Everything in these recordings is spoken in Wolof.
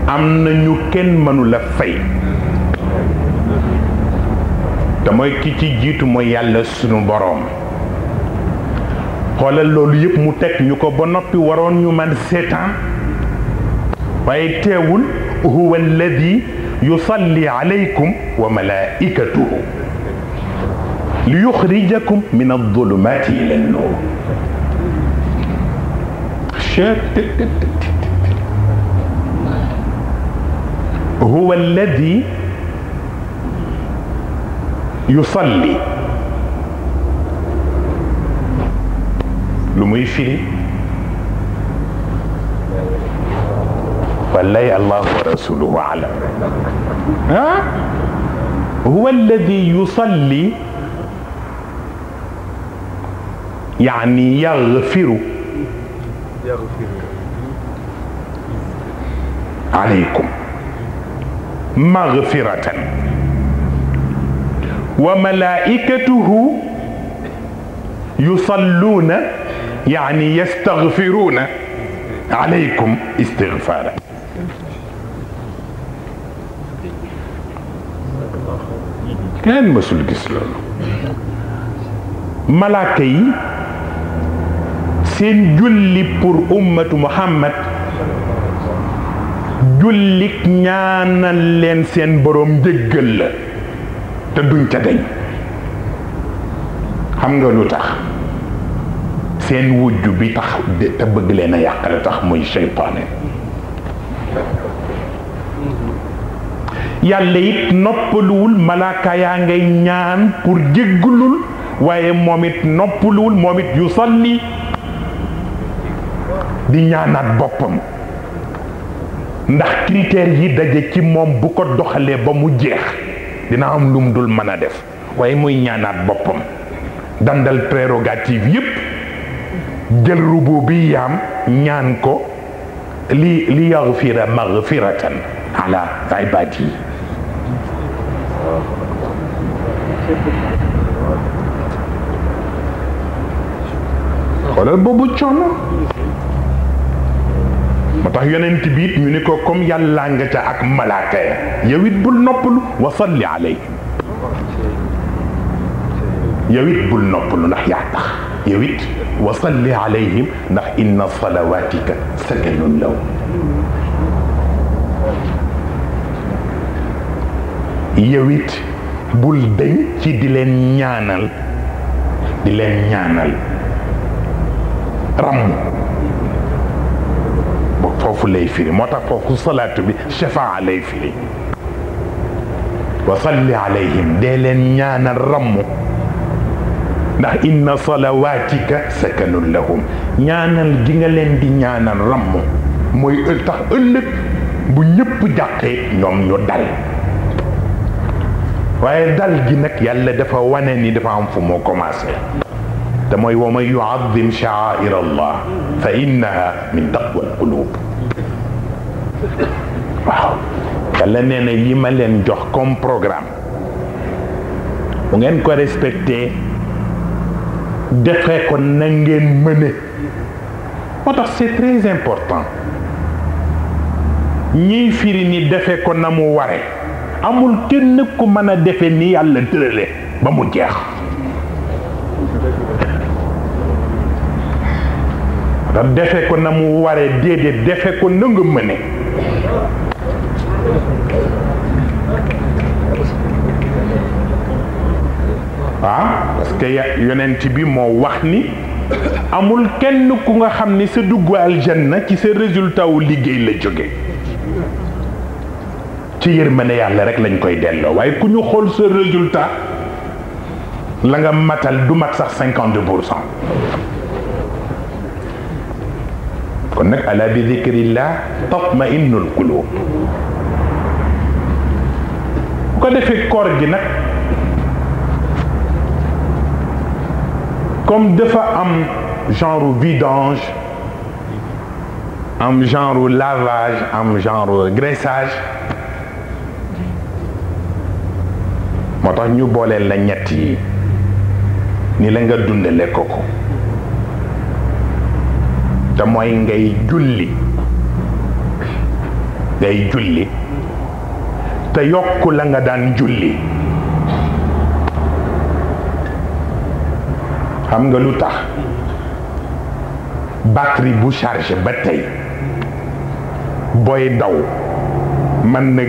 am na ñu kenn mënula fay te mooy ki ci jiitu mooy yàlla sunu boroom. xoolal loolu yëpp mu teg ñu ko ba noppi waroon ñu man seetaan waaye teewul huwa alladi yusalli alaykum wa malaikatuhu li yuxrijakum min adulumati ila an-nur. huwa alladi yusalli lu muy firi wallahi allahu wa rasuluhu alam. huwa alladi yusalli يعني يغفر عليكم مغفرة وملائكته يصلون يعني يستغفرون عليكم استغفارا. كان مسؤول جسلون ملاكي seen julli pour ummatu Muhammad jullik ñaanal leen seen boroom jéggal la te duñ ca deñ. xam nga lu tax seen wujj bi tax te bëgg leen a yàqale tax muy seytaane. yàlla it noppaluwul malaaka yaa ngay ñaan pour jéggalul waaye moom it noppaluwul moom it yusalli di ñaanaat boppam ndax critères yi daje ci moom bu ko doxalee ba mu jeex dina am lum dul mën a def waaye muy ñaanaat boppam dandal prérogative yépp jël rububiyaam ñaan ko li yaghfira maghfiratan ala ibadi. xoolal boobu coono moo tax yonent bi it ñu ni ko comme yàlla nga ca ak malaaka ya yow it bul noppalu wa salli alayhim. yow it bul noppalu ndax yaa tax yow it wa salli alayhim ndax inna salawatika sakanun lahum. yow it bul deñ ci di leen ñaanal ramm foofu lay firi moo tax foofu salaatu bi shafaa lay firi. wa salli alayhim dee leen ñaanal ramm ndax inna salawaatika sakanun lahum ñaanal gi nga leen di ñaanal ramm mooy tax ëllëg bu ñëpp jàqee ñoom ñu dal. waaye dal gi nag yàlla dafa wane ni dafa am fu moo commencé te mooy wa man yu'azzim sha'a'ir Allah fa innaha min taqwa al-qulub. waaw yàlla nee na yi ma leen jox comme programme bu ngeen ko respecté defee ko na ngeen mëne. moo tax c'est très important ñiy firi ni defee ko na mu ware amul kenn ku mën a defe ni yàlla tërale ba mu jeex. ndax defe ko na mu ware déedéet defe ko na nga mëne. parce que yonent bi moo wax ni amul kenn ku nga xam ni sa dugg aljanna ci sa résultat wu liggéey la jóge. ci yërmande yàlla rek lañ koy delloo waaye ku ñu xool sa résultat la nga matal du mat sax 50%. kon nag ala bi dhikrillah tatma'innul qulub. bu ko defee koor gi nag comme dafa am genre vidange am genre lavage am genre graissage moo tax ñu booleel la ñett yi ni la nga dundale ko te mooy ngay julli ngay julli te yokku la nga daan julli xam nga lu tax batterie bu chargé ba tey booy daw mën na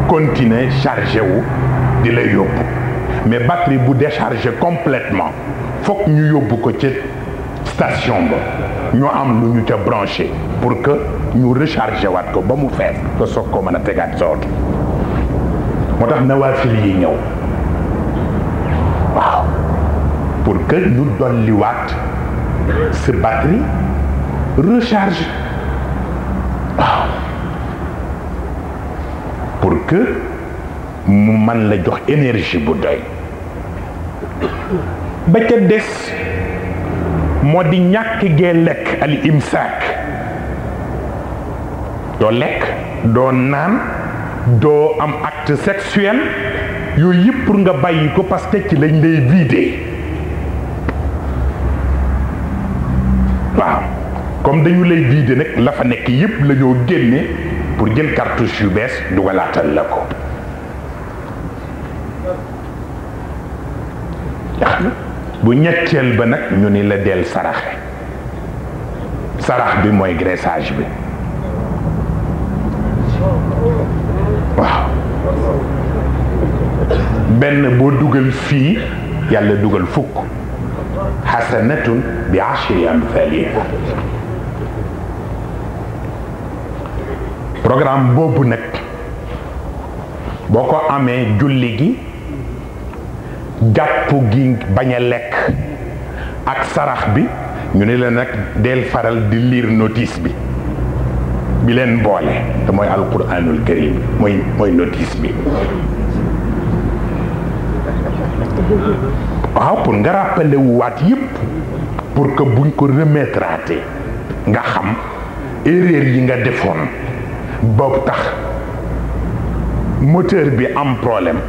continuer chargé wu di la yóbbu mais batterie bu déchargé complètement fokk ñu yóbbu ko ci station ba ñu am lu ñu ca branché pour que ñu rechargé waat ko ba mu fees nga soog ko mën a tegaat sa oto moo tax nawaafil yi ñëw waaw pour que ñu dolliwaat sa batterie recharge waaw pour que mu mën la jox énergie bu doy ba ca des moo di ñàkk gee lekk al imsaak doo lekk doo naan doo am acte sexuel yooyu yëpp pour nga bàyyi ko parce que ci lañ lay vider waaw comme dañu lay vider nag la fa nekk yëpp la ñoo génne pour jël cartouche yu bees dugalaatal la ko bu ñetteel ba nag ñu ni la del saraxe sarax bi mooy graissage bi waaw benn boo dugal fii yàlla dugal fukk xasanatun bi ashri amthaliha programme boobu nag boo ko amee julli gi jàpp gi bañ a lekk ak sarax bi ñu ne la nag del faral di lire notice bi leen boole te mooy alquranul karim mooy notice bi waaw pour nga rappelé wu waat yëpp pour que buñ ko remettraate nga xam erreur yi nga defoon boobu tax moteur bi am problème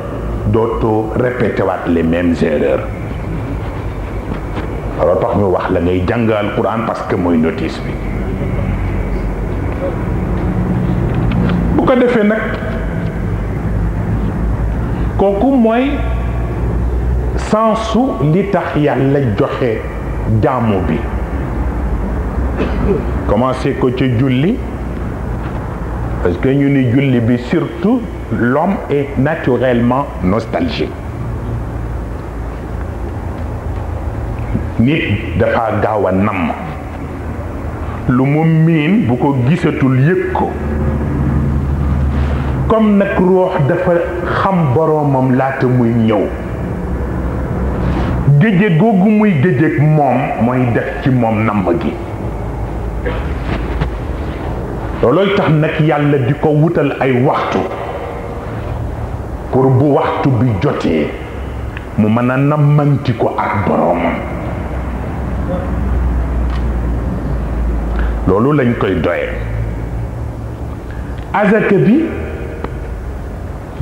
dootoo répété waat les mêmes erreurs loolu tax ñu wax la ngay jàng alquran parce que mooy notice bi bu ko defee nag kooku mooy sensu li tax yàlla joxe jaamu bi commencé ko ci julli parce que ñu ni julli bi surtout l'homme est naturellement nostalgique nit dafa gaaw a namm lu mu miin bu ko gisatul yëg ko comme nag ruux dafa xam boroomam laata muy ñëw géje googu muy géjeeg moom mooy def ci moom namm gi loolooy tax nag yàlla di ko wutal ay waxtu pour bu waxtu bi jotee mu mën a nammanti ko ak boroomam loolu lañ koy doye azaka bi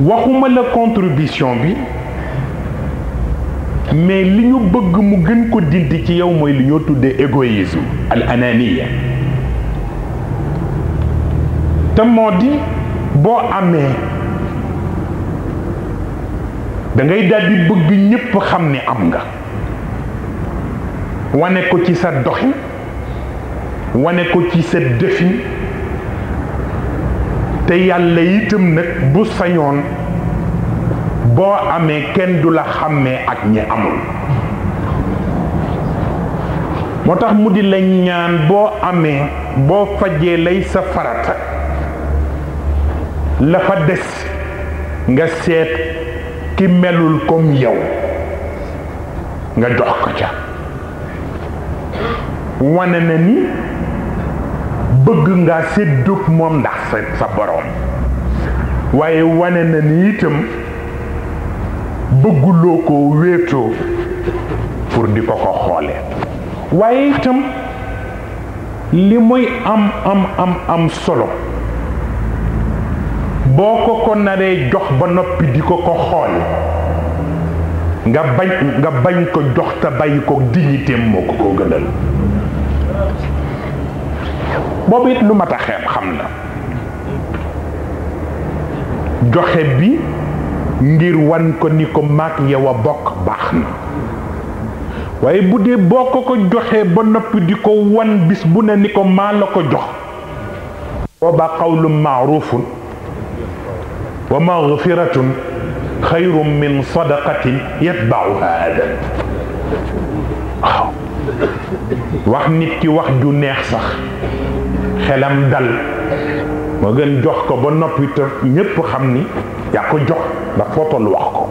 waxuma la contribution bi mais li ñu bëgg mu gën ko dindi ci yow mooy li ñoo tuddee égoïsme al ananiya te moo di boo amee da ngay daldi bëgg ñépp xam ni am nga wane ko ci sa doxin wane ko ci sa defin te yàlla itam nag bu sañoon boo amee kenn du la xàmmee ak ñi amul moo tax mu di la ñaan boo amee boo fajee lay sa farata la fa des nga seet ki melul comme yow nga jox ko ca wane na ni bëgg nga séddug moom ndax sa boroom waaye wane na ni itam bëgguloo ko wéetoo pour di ko xoole waaye itam li muy am solo boo ko naree jox ba noppi di ko xool nga bañ ko jox te bàyyi ko dignité moo ko gënal boobu it lu mat a xeeb xam na joxe bi ngir wan ko ni ko maak yow a bokk baax na waaye bu dee boo ko joxee ba noppi di ko wan bis bu ne ni ko maa la ko jox booba qawlun maarufun wa magfiratun xayrun min sadaqatin yatbauha adan waaw wax nit ki wax ju neex sax xelam dal moo gën jox ko ba noppi te ñépp xam ni yaa ko jox ndax foo toll wax ko